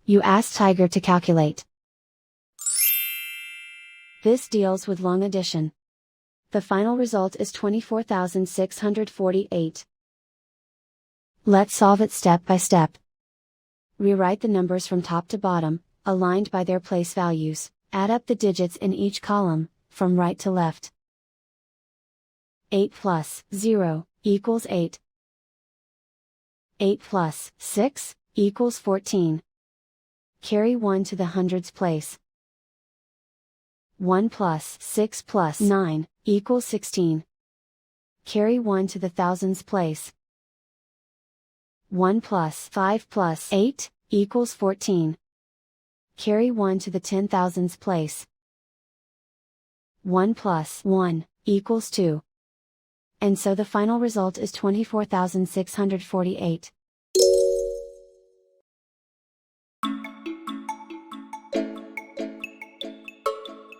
You ask Tiger to calculate. This deals with long addition. The final result is 24,648. Let's solve it step by step. Rewrite the numbers from top to bottom, aligned by their place values. Add up the digits in each column, from right to left. 8 plus 0 equals 8. 8 plus 6 equals 14. Carry 1 to the hundreds place. 1 plus 6 plus 9 equals 16. Carry 1 to the thousands place. 1 plus 5 plus 8 equals 14. Carry 1 to the 10,000s place. 1 plus 1 equals 2. And so the final result is 24,648.